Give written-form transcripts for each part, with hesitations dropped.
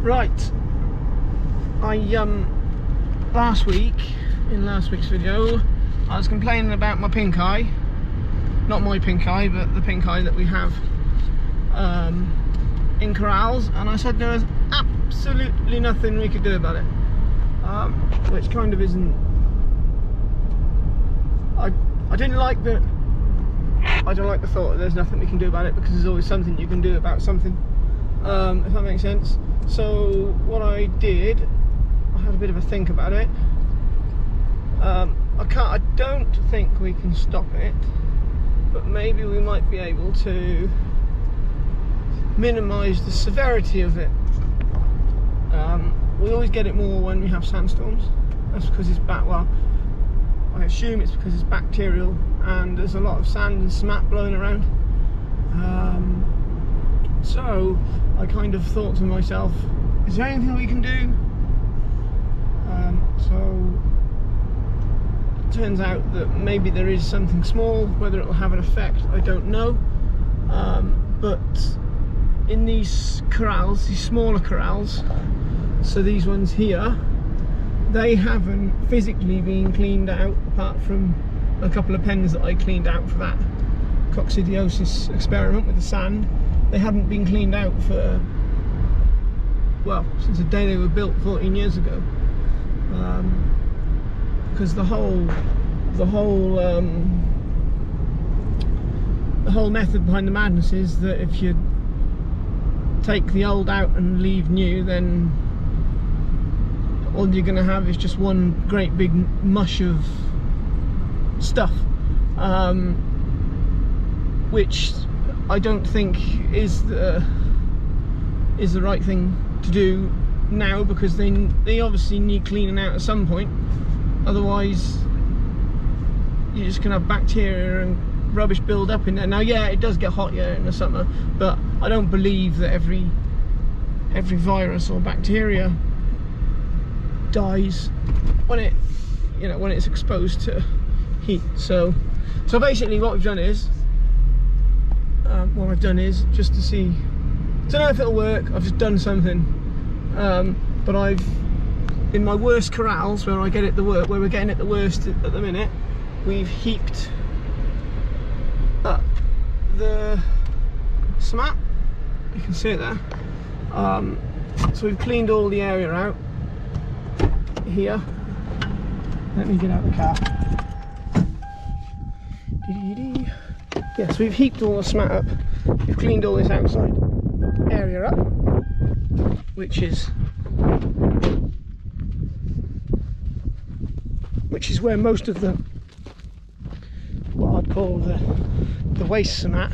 Right, last week, in last week's video, I was complaining about my pink eye. Not my pink eye, but the pink eye that we have in corrals, and I said there was absolutely nothing we could do about it, which kind of isn't. I didn't like the. I don't like the thought that there's nothing we can do about it, because there's always something you can do about something, if that makes sense. So what I did, I had a bit of a think about it. I don't think we can stop it, but maybe we might be able to minimise the severity of it. We always get it more when we have sandstorms. That's because it's well, I assume it's because it's bacterial and there's a lot of sand and smat blowing around. So I kind of thought to myself, is there anything we can do? So it turns out that maybe there is something small. Whether it will have an effect, I don't know. But in these corrals, these smaller corrals, so these ones here, they haven't physically been cleaned out, apart from a couple of pens that I cleaned out for that coccidiosis experiment with the sand. They haven't been cleaned out for, well, since the day they were built 14 years ago, because the whole method behind the madness is that if you take the old out and leave new, then all you're going to have is just one great big mush of stuff, which I don't think is the right thing to do now, because they obviously need cleaning out at some point. Otherwise you're just going to have bacteria and rubbish build up in there. Now yeah, it does get hot in the summer, but I don't believe that every virus or bacteria dies when it's exposed to heat. So basically what I've done is just to see, don't know if it'll work, I've just done something, but I've, in my worst corrals where we're getting it the worst at the minute, we've heaped up the smat. You can see it there. So we've cleaned all the area out here. Let me get out the car. Yeah, so we've heaped all the smat up. We've cleaned all this outside area up, which is where most of the, what I'd call the waste smat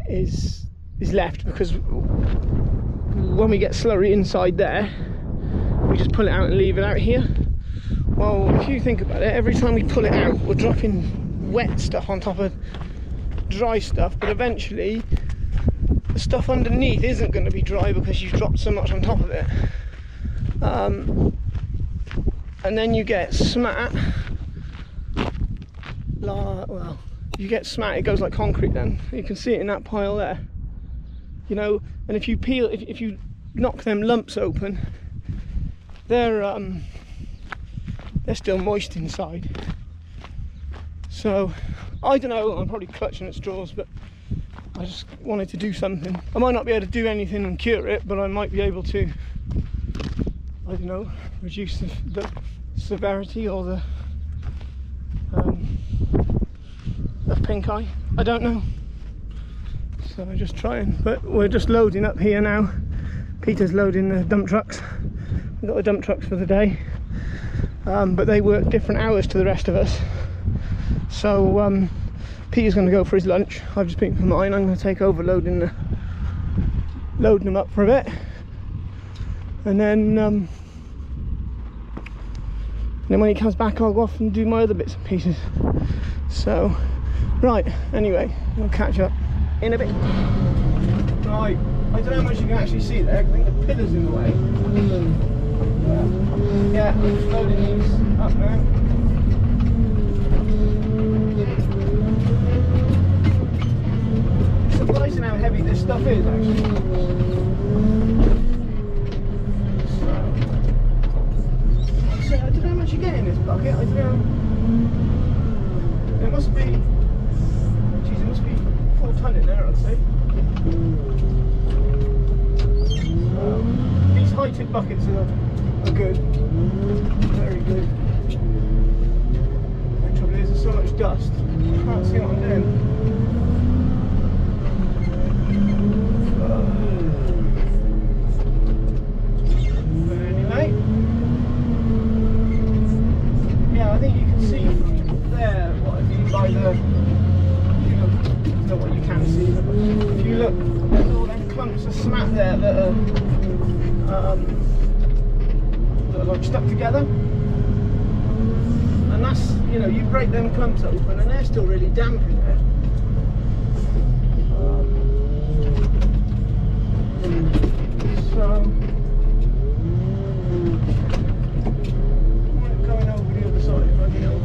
is left, because when we get slurry inside there, we just pull it out and leave it out here. Well, if you think about it, every time we pull it out, we're dropping wet stuff on top of dry stuff, but eventually the stuff underneath isn't going to be dry because you've dropped so much on top of it. And then you get smat. Well, you get smat, it goes like concrete then. You can see it in that pile there. You know, and if you knock them lumps open, they're still moist inside. So I don't know, I'm probably clutching at straws, but I just wanted to do something. I might not be able to do anything and cure it, but I might be able to, I don't know, reduce the severity or the of pink eye. I don't know. So I'm just trying, but we're just loading up here now. Peter's loading the dump trucks. We've got the dump trucks for the day, but they work different hours to the rest of us. So Peter's going to go for his lunch. I've just been for mine. I'm going to take over loading them up for a bit, and then when he comes back, I'll go off and do my other bits and pieces. So, right. Anyway, we'll catch up in a bit. Right. I don't know how much you can actually see there. I think the pillar's in the way. Yeah, I'm just loading these up now. So what I surprising how heavy this stuff is, actually. So I don't know how much you get in this bucket. I don't know. It must be. Geez, it must be 4 ton in there, I'd say. These high-tip buckets are good, very good. The trouble is, there's so much dust. I can't see what I'm doing. But anyway, yeah, I think you can see from there what I mean by the. Not what you can see. But if you look, there's all them clumps of smat there that are like stuck together, and that's, you know, you break them clumps open and they're still really damp in there. So going over the other side, if I can help.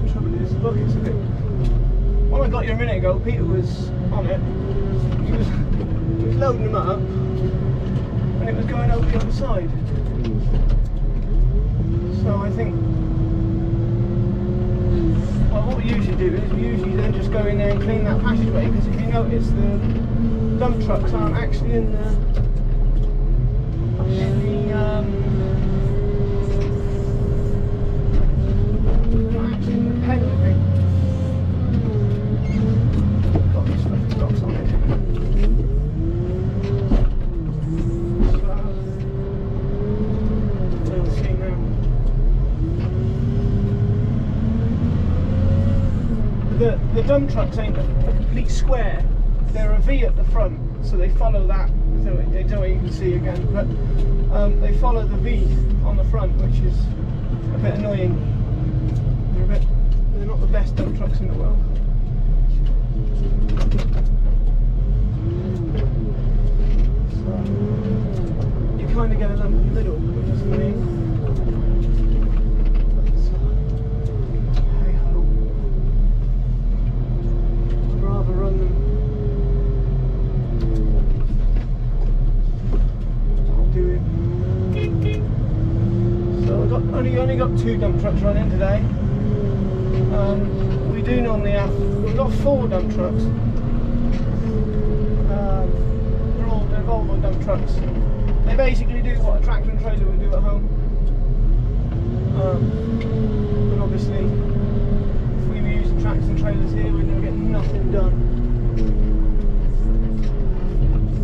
The trouble is, the bucket's a bit. When I got here a minute ago, Peter was on it. He was loading them up, and it was going over the other side. So I think, well, what we usually do is we usually then just go in there and clean that passageway, because if you notice, the dump trucks aren't actually in the not actually in the pen, I think. Got this stuff, rocks on it. The dump trucks ain't a complete square, they're a V at the front, so they follow that. They don't know you can see again, but they follow the V on the front, which is a bit annoying. They're not the best dump trucks in the world. So you kind of get a lump in the middle, which is annoying. Only got 2 dump trucks running today. We do normally have, we've got 4 dump trucks. They're Volvo dump trucks. They basically do what a tractor and trailer would do at home. But obviously, if we were using tractors and trailers here, we'd never get nothing done.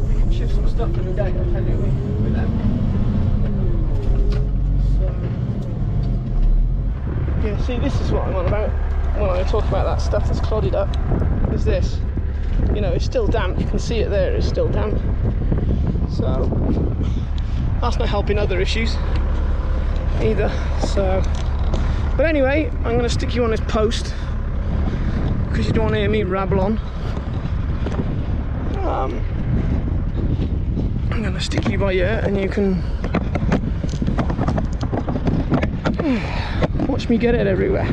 We can shift some stuff in a day, I tell you, with them. Yeah, see, this is what I'm on about when I talk about that stuff that's clodded up, is this. You know, it's still damp, you can see it there, it's still damp. So, that's not helping other issues either. So, but anyway, I'm going to stick you on this post, because you don't want to hear me rabble on. I'm going to stick you by here, and you can watch me get it everywhere.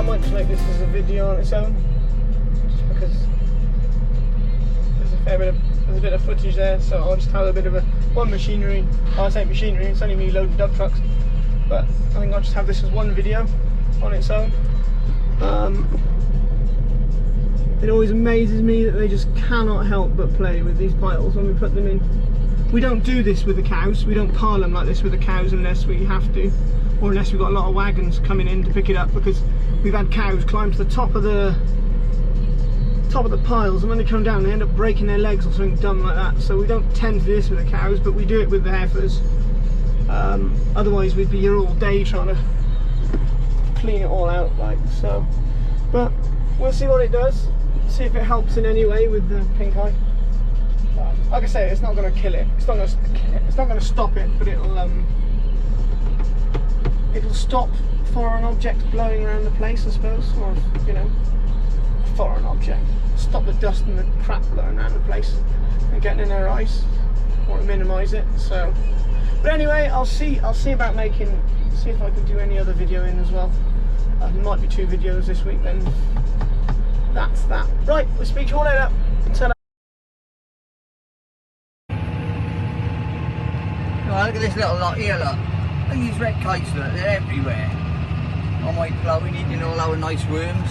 I might just make this as a video on its own, just because there's a bit of footage there. So I'll just have a bit of one machinery. I say machinery, it's only me loading dump trucks, but I think I'll just have this as one video on its own. It always amazes me that they just cannot help but play with these piles when we put them in. We don't do this with the cows. We don't pile them like this with the cows unless we have to, or unless we've got a lot of wagons coming in to pick it up, because we've had cows climb to the top of the piles, and when they come down they end up breaking their legs or something dumb like that. So we don't tend to do this with the cows, but we do it with the heifers. Otherwise we'd be here all day trying to clean it all out, like so. But we'll see what it does, see if it helps in any way with the pink eye. Like I say, it's not going to kill it. It's not going to stop it, but it'll stop foreign objects blowing around the place, I suppose, or you know, foreign object. Stop the dust and the crap blowing around the place and getting in their eyes, or minimise it. So, but anyway, I'll see about see if I can do any other video in as well. There might be 2 videos this week then. That's that. Right, we'll speak to you all later. Ta-da. Oh, look at this little lot here, look. Look at these red kites, look, they're everywhere. On my ploughing, eating all our nice worms.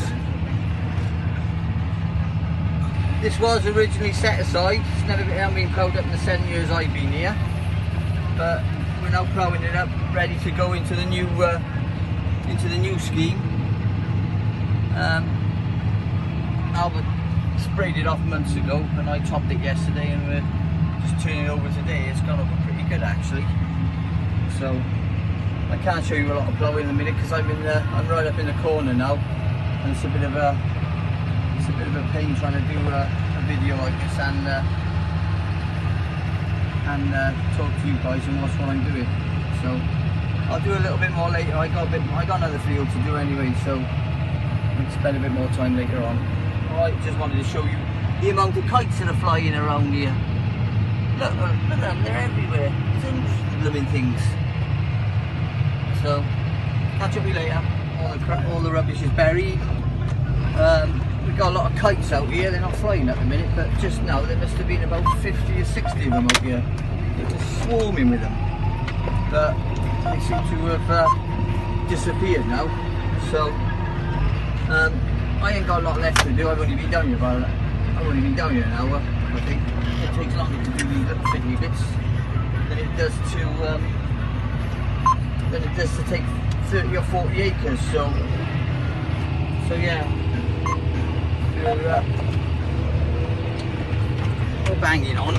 This was originally set aside. It's never been ploughed up in the 7 years I've been here. But we're now ploughing it up, ready to go into the new scheme. Albert sprayed it off months ago, and I topped it yesterday, and we're just turning it over today. It's gone over pretty good actually. So I can't show you a lot of ploughing in a minute because I'm right up in the corner now, and it's a bit of a pain trying to do a video like this and talk to you guys and watch what I'm doing. So I'll do a little bit more later. I got another field to do anyway, so we'll spend a bit more time later on. Alright, just wanted to show you the amount of kites that are flying around here. Look at them, they're everywhere. There's blooming things. So, catch up with you later. All the rubbish is buried. We've got a lot of kites out here. They're not flying at the minute, but just now there must have been about 50 or 60 of them out here. It was swarming with them. But they seem to have disappeared now. So, I ain't got a lot left to do. I've only been down here an hour, I think. It takes longer to do these little fiddly bits than it does to take 30 or 40 acres. So yeah, we're banging on.